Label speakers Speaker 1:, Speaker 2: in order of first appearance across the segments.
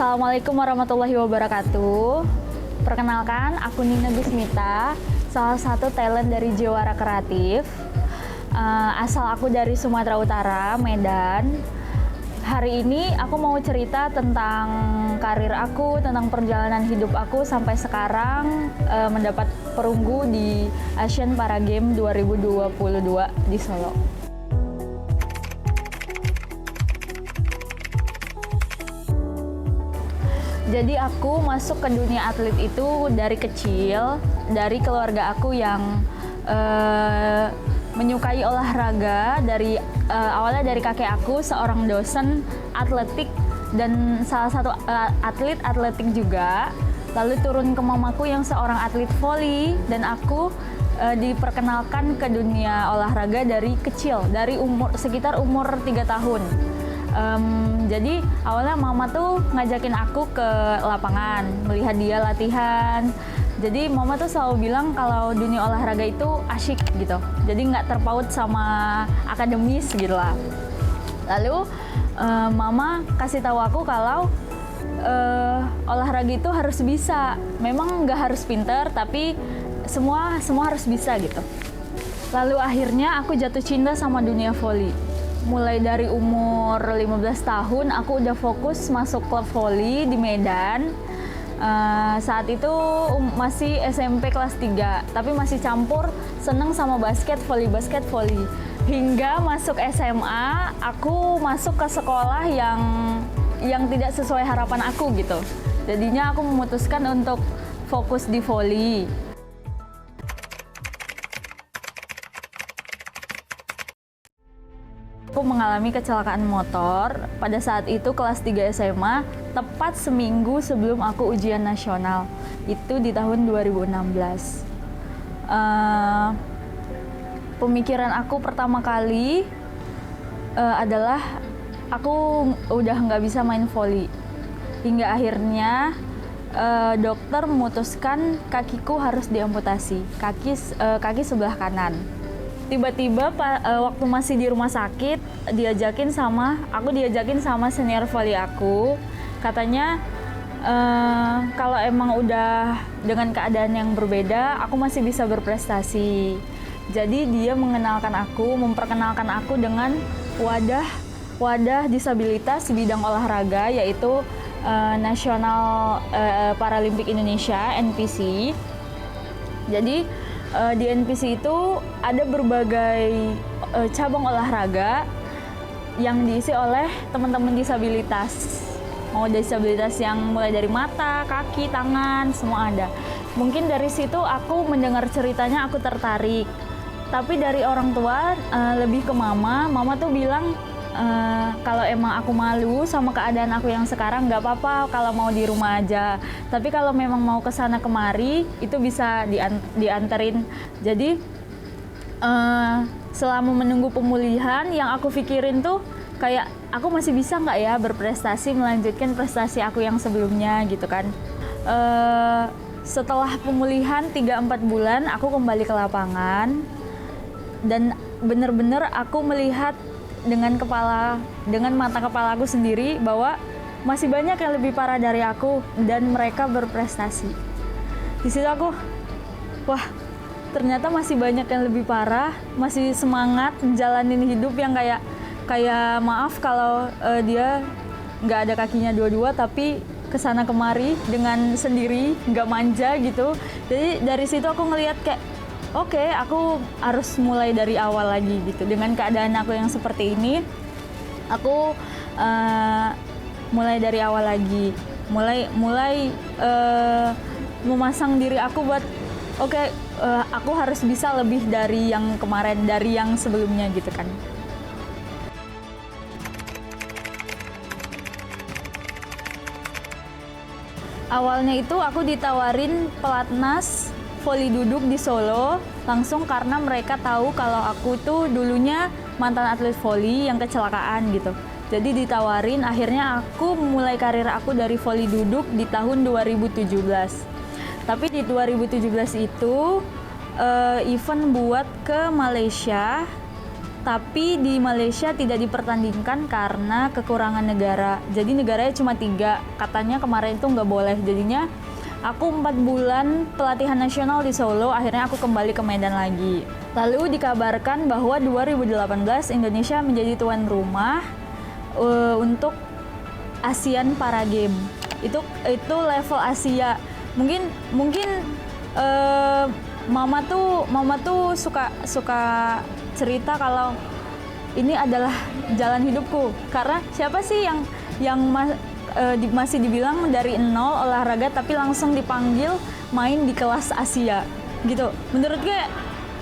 Speaker 1: Assalamualaikum warahmatullahi wabarakatuh. Perkenalkan, aku Nina Gusmita, salah satu talent dari Jewara Kreatif. Asal aku dari Sumatera Utara, Medan. Hari ini aku mau cerita tentang karir aku, tentang perjalanan hidup aku sampai sekarang mendapat perunggu di Asian Para Games 2022 di Solo. Jadi aku masuk ke dunia atlet itu dari kecil, dari keluarga aku yang menyukai olahraga. Awalnya dari kakek aku, seorang dosen atletik dan salah satu atlet atletik juga. Lalu turun ke mamaku yang seorang atlet voli, dan aku diperkenalkan ke dunia olahraga dari kecil, dari sekitar umur 3 tahun. Jadi awalnya mama tuh ngajakin aku ke lapangan, melihat dia latihan. Jadi mama tuh selalu bilang kalau dunia olahraga itu asyik gitu, jadi nggak terpaut sama akademis gitu lah. Lalu mama kasih tahu aku kalau olahraga itu harus bisa, memang nggak harus pinter, tapi semua harus bisa gitu. Lalu akhirnya aku jatuh cinta sama dunia voli. Mulai dari umur 15 tahun aku udah fokus masuk klub voli di Medan. Saat itu masih SMP kelas 3, tapi masih campur seneng sama basket voli. Hingga masuk SMA, aku masuk ke sekolah yang tidak sesuai harapan aku gitu. Jadinya aku memutuskan untuk fokus di voli. Aku mengalami kecelakaan motor pada saat itu kelas 3 SMA, tepat seminggu sebelum aku ujian nasional. Itu di tahun 2016. Pemikiran aku pertama kali adalah aku udah nggak bisa main voli. Hingga akhirnya dokter memutuskan kakiku harus diamputasi, kaki sebelah kanan. Tiba-tiba waktu masih di rumah sakit diajakin sama senior voli aku, katanya kalau emang udah dengan keadaan yang berbeda aku masih bisa berprestasi. Jadi dia memperkenalkan aku dengan wadah disabilitas bidang olahraga, yaitu Nasional Paralimpik Indonesia (NPC). Jadi di NPC itu ada berbagai cabang olahraga yang diisi oleh teman-teman disabilitas. Mau disabilitas yang mulai dari mata, kaki, tangan, semua ada. Mungkin dari situ aku mendengar ceritanya, aku tertarik. Tapi dari orang tua, lebih ke mama tuh bilang kalau emang aku malu sama keadaan aku yang sekarang, nggak apa-apa kalau mau di rumah aja. Tapi kalau memang mau kesana kemari, itu bisa dianterin. Jadi selama menunggu pemulihan, yang aku pikirin tuh kayak aku masih bisa nggak ya berprestasi, melanjutkan prestasi aku yang sebelumnya gitu kan. Setelah pemulihan 3-4 bulan, aku kembali ke lapangan dan bener-bener aku melihat dengan mata kepala aku sendiri bahwa masih banyak yang lebih parah dari aku dan mereka berprestasi. Di situ aku, wah, ternyata masih banyak yang lebih parah, masih semangat menjalani hidup yang kayak maaf kalau dia nggak ada kakinya dua-dua tapi kesana kemari dengan sendiri, nggak manja gitu. Jadi dari situ aku ngelihat kayak, oke, aku harus mulai dari awal lagi gitu. Dengan keadaan aku yang seperti ini, aku mulai dari awal lagi. Mulai memasang diri aku buat, aku harus bisa lebih dari yang kemarin, dari yang sebelumnya gitu kan. Awalnya itu aku ditawarin pelatnas voli duduk di Solo langsung karena mereka tahu kalau aku tuh dulunya mantan atlet voli yang kecelakaan gitu. Jadi ditawarin, akhirnya aku mulai karir aku dari voli duduk di tahun 2017. Tapi di 2017 itu event buat ke Malaysia tapi di Malaysia tidak dipertandingkan karena kekurangan negara. Jadi negaranya cuma 3, katanya kemarin itu nggak boleh. Jadinya aku 4 bulan pelatihan nasional di Solo, akhirnya aku kembali ke Medan lagi. Lalu dikabarkan bahwa 2018 Indonesia menjadi tuan rumah untuk ASEAN Para Games. Itu level Asia. Mungkin mama tuh suka cerita kalau ini adalah jalan hidupku, karena siapa sih yang masih dibilang dari nol olahraga tapi langsung dipanggil main di kelas Asia gitu. Menurut gue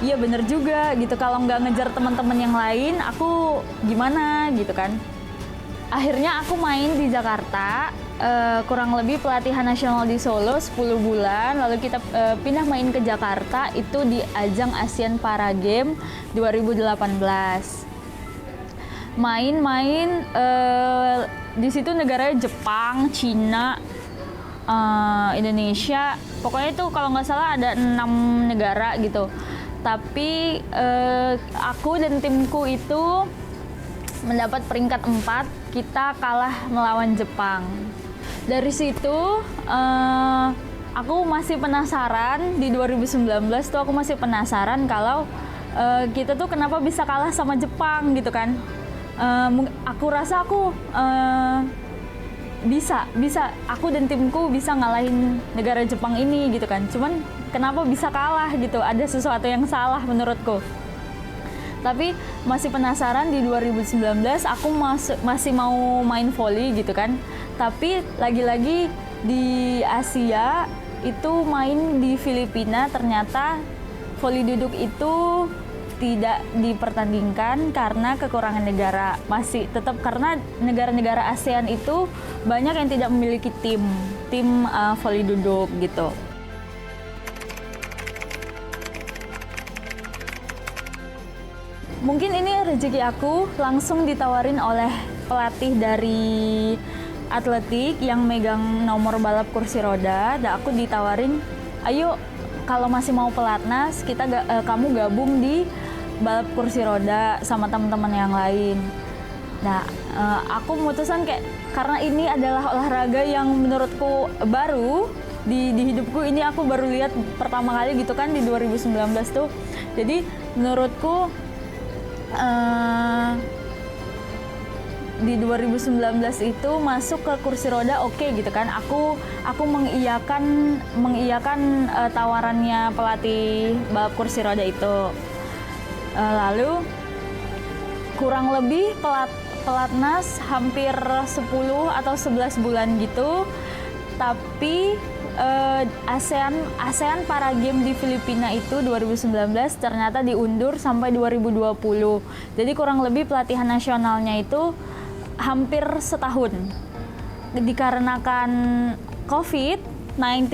Speaker 1: iya bener juga gitu, kalau nggak ngejar teman-teman yang lain aku gimana gitu kan. Akhirnya aku main di Jakarta, kurang lebih pelatihan nasional di Solo 10 bulan, lalu kita pindah main ke Jakarta, itu di ajang ASEAN Para Games 2018. Main-main di situ negaranya Jepang, Cina, Indonesia, pokoknya itu kalau nggak salah ada 6 negara gitu. Tapi aku dan timku itu mendapat peringkat 4, kita kalah melawan Jepang. Dari situ aku masih penasaran, di 2019 tuh aku masih penasaran kalau kita tuh kenapa bisa kalah sama Jepang gitu kan. Aku rasa aku bisa aku dan timku bisa ngalahin negara Jepang ini gitu kan. Cuman kenapa bisa kalah gitu, ada sesuatu yang salah menurutku. Tapi masih penasaran, di 2019 aku masih mau main volley gitu kan. Tapi lagi-lagi di Asia itu main di Filipina, ternyata volley duduk itu tidak dipertandingkan karena kekurangan negara. Masih tetap karena negara-negara ASEAN itu banyak yang tidak memiliki tim volley duduk gitu. Mungkin ini rezeki aku, langsung ditawarin oleh pelatih dari atletik yang megang nomor balap kursi roda, dan aku ditawarin, ayo kalau masih mau pelatnas, kamu gabung di balap kursi roda sama teman-teman yang lain. Nah, aku memutuskan karena ini adalah olahraga yang menurutku baru di hidupku, ini aku baru lihat pertama kali gitu kan di 2019 tuh. Jadi menurutku di 2019 itu masuk ke kursi roda oke gitu kan. Aku mengiyakan tawarannya pelatih balap kursi roda itu. Lalu kurang lebih pelatnas hampir 10 atau 11 bulan gitu. Tapi ASEAN Para Games di Filipina itu 2019 ternyata diundur sampai 2020. Jadi kurang lebih pelatihan nasionalnya itu hampir setahun. Dikarenakan COVID-19,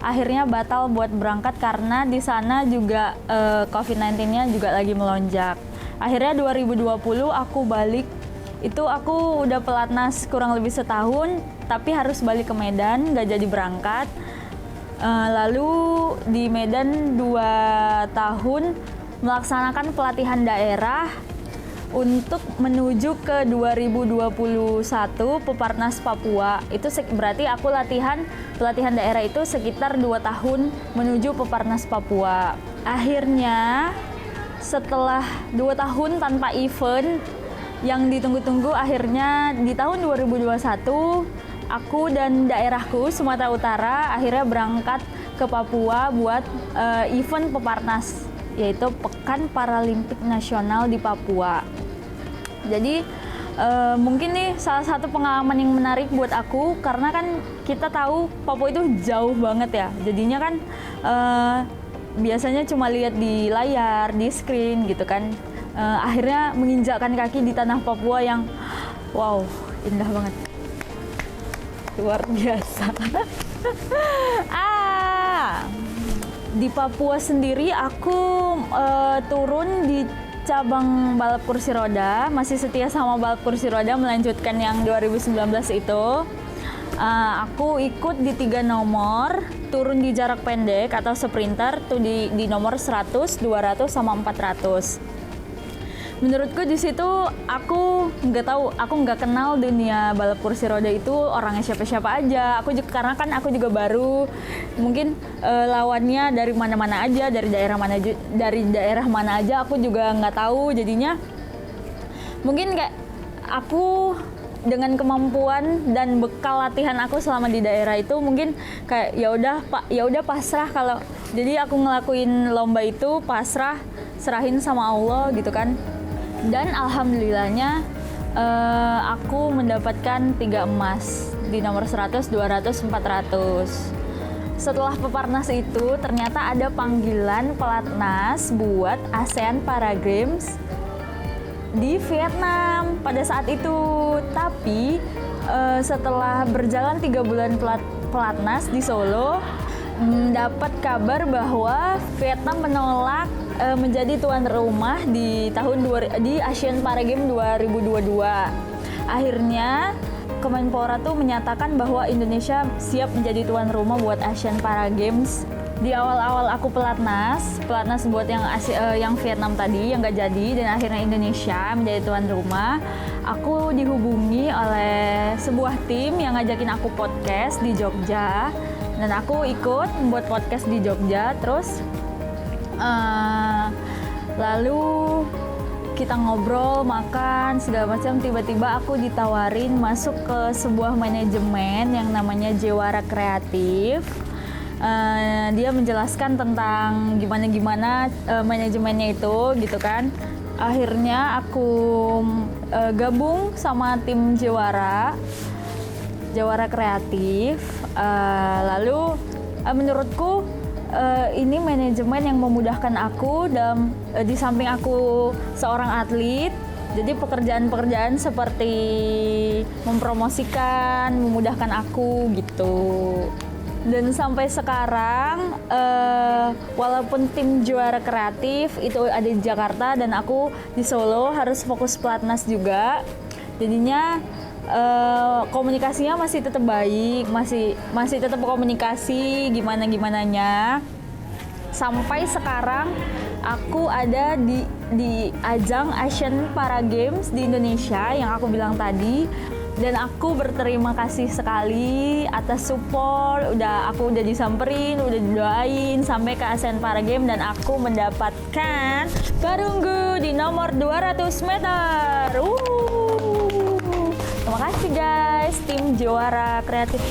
Speaker 1: akhirnya batal buat berangkat karena di sana juga COVID-19-nya juga lagi melonjak. Akhirnya 2020 aku balik. Itu aku udah pelatnas kurang lebih setahun, tapi harus balik ke Medan, gak jadi berangkat. Lalu di Medan 2 tahun melaksanakan pelatihan daerah untuk menuju ke 2021 Peparnas Papua. Itu berarti aku pelatihan daerah itu sekitar 2 tahun menuju Peparnas Papua. Akhirnya setelah 2 tahun tanpa event yang ditunggu-tunggu, akhirnya di tahun 2021 aku dan daerahku Sumatera Utara akhirnya berangkat ke Papua buat event Peparnas, yaitu Pekan Paralimpik Nasional di Papua. Jadi mungkin nih salah satu pengalaman yang menarik buat aku, karena kan kita tahu Papua itu jauh banget ya. Jadinya kan biasanya cuma lihat di layar, di screen gitu kan. Akhirnya menginjakkan kaki di tanah Papua yang wow, indah banget, luar biasa. Di Papua sendiri aku turun di cabang balap kursi roda, masih setia sama balap kursi roda, melanjutkan yang 2019 itu. Aku ikut di 3 nomor, turun di jarak pendek atau sprinter tuh di nomor 100, 200 sama 400. Menurutku di situ aku nggak kenal dunia balap kursi roda itu orangnya siapa-siapa aja. Karena kan aku juga baru, mungkin lawannya dari mana-mana aja, dari daerah mana aja aku juga nggak tahu. Jadinya mungkin kayak aku dengan kemampuan dan bekal latihan aku selama di daerah itu mungkin kayak ya udah pasrah. Kalau jadi aku ngelakuin lomba itu serahin sama Allah gitu kan. Dan alhamdulillahnya aku mendapatkan 3 emas di nomor 100, 200, 400. Setelah peparnas itu ternyata ada panggilan pelatnas buat ASEAN Para Games di Vietnam pada saat itu. Tapi setelah berjalan 3 bulan pelatnas di Solo, dapat kabar bahwa Vietnam menolak menjadi tuan rumah di Asian Para Games 2022. Akhirnya Kemenpora tuh menyatakan bahwa Indonesia siap menjadi tuan rumah buat Asian Para Games. Di awal-awal aku pelatnas buat yang Vietnam tadi yang nggak jadi, dan akhirnya Indonesia menjadi tuan rumah. Aku dihubungi oleh sebuah tim yang ngajakin aku podcast di Jogja, dan aku ikut membuat podcast di Jogja. Terus lalu kita ngobrol, makan, segala macam. Tiba-tiba aku ditawarin masuk ke sebuah manajemen yang namanya Jewara Kreatif. Dia menjelaskan tentang gimana manajemennya itu gitu kan. Akhirnya aku gabung sama tim Jewara Kreatif. Lalu menurutku ini manajemen yang memudahkan aku dan di samping aku seorang atlet, jadi pekerjaan-pekerjaan seperti mempromosikan memudahkan aku gitu. Dan sampai sekarang walaupun tim Jewara Kreatif itu ada di Jakarta dan aku di Solo harus fokus pelatnas juga, jadinya komunikasinya masih tetap baik, masih tetap komunikasi gimananya. Sampai sekarang aku ada di ajang Asian Para Games di Indonesia yang aku bilang tadi, dan aku berterima kasih sekali atas support. Aku udah disamperin, udah didoain sampai ke Asian Para Games, dan aku mendapatkan perunggu di nomor 200 meter. Terima kasih guys, tim Jewara Kreatif.